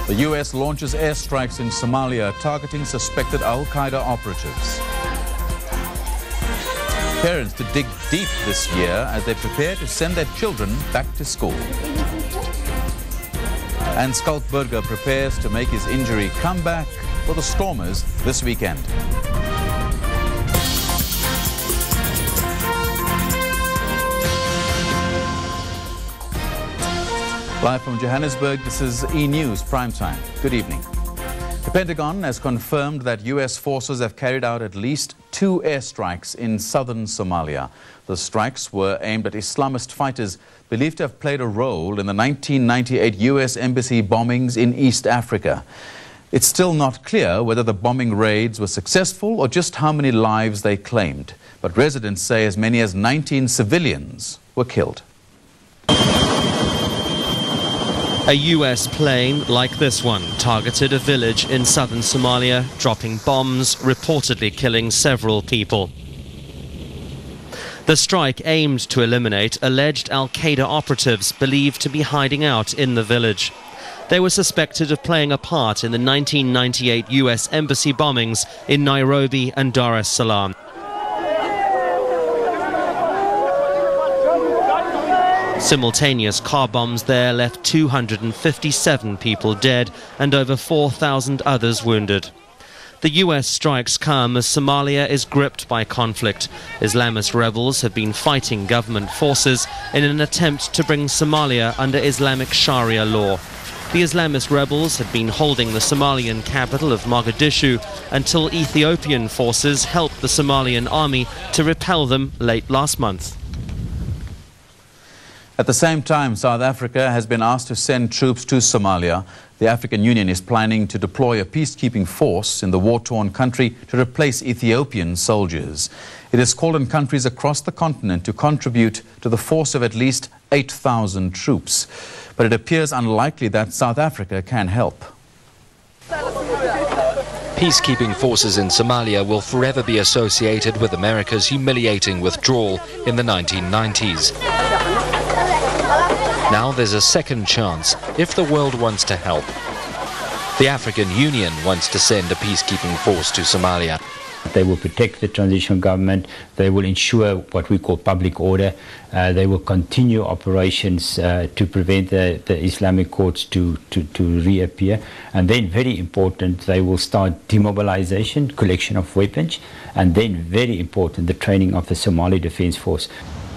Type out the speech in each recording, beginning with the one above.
The US launches airstrikes in Somalia targeting suspected al-Qaeda operatives. Parents to dig deep this year as they prepare to send their children back to school. And Skalkberger prepares to make his injury comeback for the Stormers this weekend. Live from Johannesburg, this is E-News Primetime. Good evening. The Pentagon has confirmed that US forces have carried out at least 2 airstrikes in southern Somalia. The strikes were aimed at Islamist fighters believed to have played a role in the 1998 US embassy bombings in East Africa. It's still not clear whether the bombing raids were successful or just how many lives they claimed. But residents say as many as 19 civilians were killed. A US plane, like this one, targeted a village in southern Somalia, dropping bombs, reportedly killing several people. The strike aimed to eliminate alleged al-Qaeda operatives believed to be hiding out in the village. They were suspected of playing a part in the 1998 US embassy bombings in Nairobi and Dar es Salaam. Simultaneous car bombs there left 257 people dead and over 4,000 others wounded. The US strikes come as Somalia is gripped by conflict. Islamist rebels have been fighting government forces in an attempt to bring Somalia under Islamic Sharia law. The Islamist rebels had been holding the Somalian capital of Mogadishu until Ethiopian forces helped the Somalian army to repel them late last month. At the same time, South Africa has been asked to send troops to Somalia. The African Union is planning to deploy a peacekeeping force in the war-torn country to replace Ethiopian soldiers. It has called on countries across the continent to contribute to the force of at least 8,000 troops. But it appears unlikely that South Africa can help. Peacekeeping forces in Somalia will forever be associated with America's humiliating withdrawal in the 1990s. Now there's a second chance if the world wants to help. The African Union wants to send a peacekeeping force to Somalia. They will protect the transitional government. They will ensure what we call public order. They will continue operations to prevent the Islamic courts to reappear. And then, very important, they will start demobilization, collection of weapons, and then, very important, the training of the Somali Defense Force.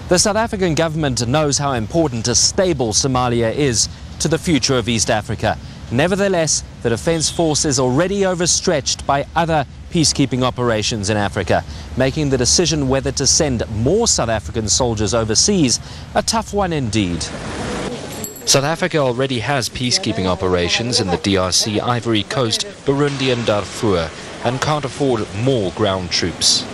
The South African government knows how important a stable Somalia is to the future of East Africa. Nevertheless, the Defence Force is already overstretched by other peacekeeping operations in Africa, making the decision whether to send more South African soldiers overseas a tough one indeed. South Africa already has peacekeeping operations in the DRC, Ivory Coast, Burundi and Darfur, and can't afford more ground troops.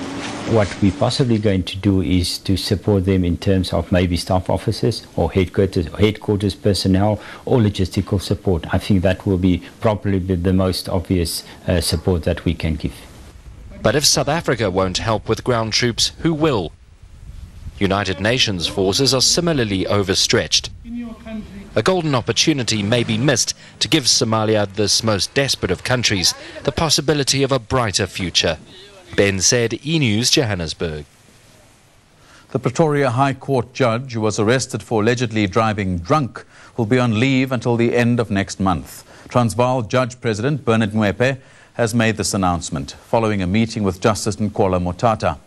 What we're possibly going to do is to support them in terms of maybe staff officers or headquarters personnel or logistical support. I think that will be probably the most obvious support that we can give. But if South Africa won't help with ground troops, who will? United Nations forces are similarly overstretched. A golden opportunity may be missed to give Somalia, this most desperate of countries, the possibility of a brighter future. Ben said, E-News, Johannesburg. The Pretoria High Court judge who was arrested for allegedly driving drunk will be on leave until the end of next month. Transvaal Judge President Bernard Mwepe has made this announcement following a meeting with Justice Nkola Motata.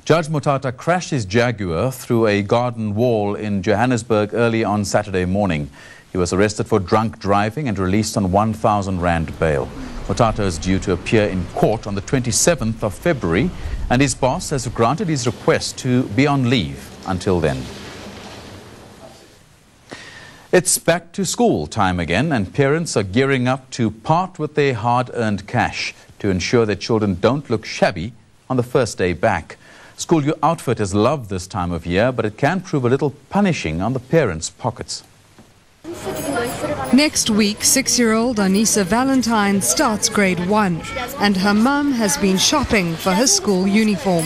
Judge Motata crashed his Jaguar through a garden wall in Johannesburg early on Saturday morning. He was arrested for drunk driving and released on 1,000 rand bail. Motata is due to appear in court on the 27th of February, and his boss has granted his request to be on leave until then. It's back to school time again, and parents are gearing up to part with their hard-earned cash to ensure their children don't look shabby on the first day back. School outfitters love this time of year, but it can prove a little punishing on the parents' pockets. Next week, 6-year-old Anissa Valentine starts grade 1, and her mum has been shopping for her school uniform.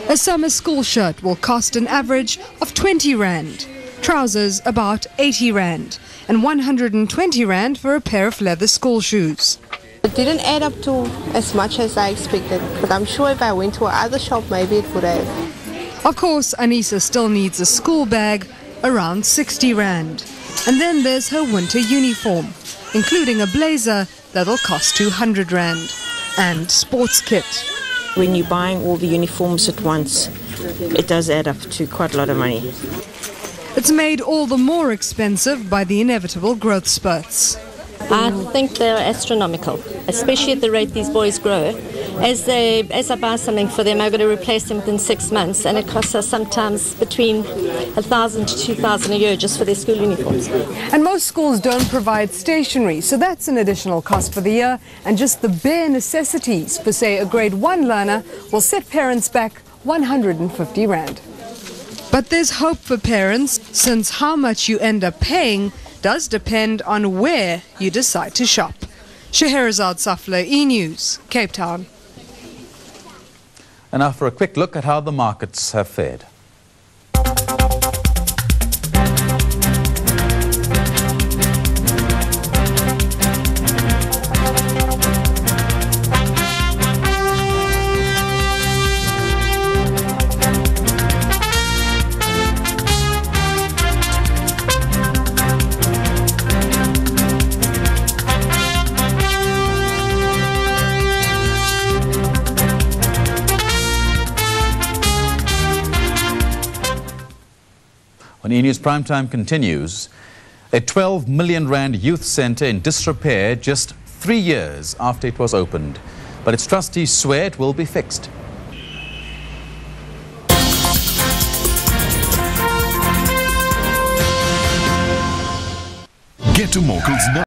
A summer school shirt will cost an average of 20 rand. trousers about 80 rand, and 120 rand for a pair of leather school shoes. It didn't add up to as much as I expected, but I'm sure if I went to another shop, maybe it would have. Of course, Anissa still needs a school bag, around 60 rand. And then there's her winter uniform, including a blazer that'll cost 200 rand, and sports kit. When you're buying all the uniforms at once, it does add up to quite a lot of money. It's made all the more expensive by the inevitable growth spurts. I think they're astronomical, especially at the rate these boys grow. As I buy something for them, I've got to replace them within 6 months, and it costs us sometimes between 1,000 to 2,000 a year just for their school uniforms. And most schools don't provide stationery, so that's an additional cost for the year, and just the bare necessities for, say, a grade 1 learner will set parents back 150 rand. But there's hope for parents, since how much you end up paying does depend on where you decide to shop. Scheherazade Safler, E-News, Cape Town. And now for a quick look at how the markets have fared. When E-News Primetime continues, a 12 million rand youth centre in disrepair just 3 years after it was opened. But its trustees swear it will be fixed. Get to Mokel's now.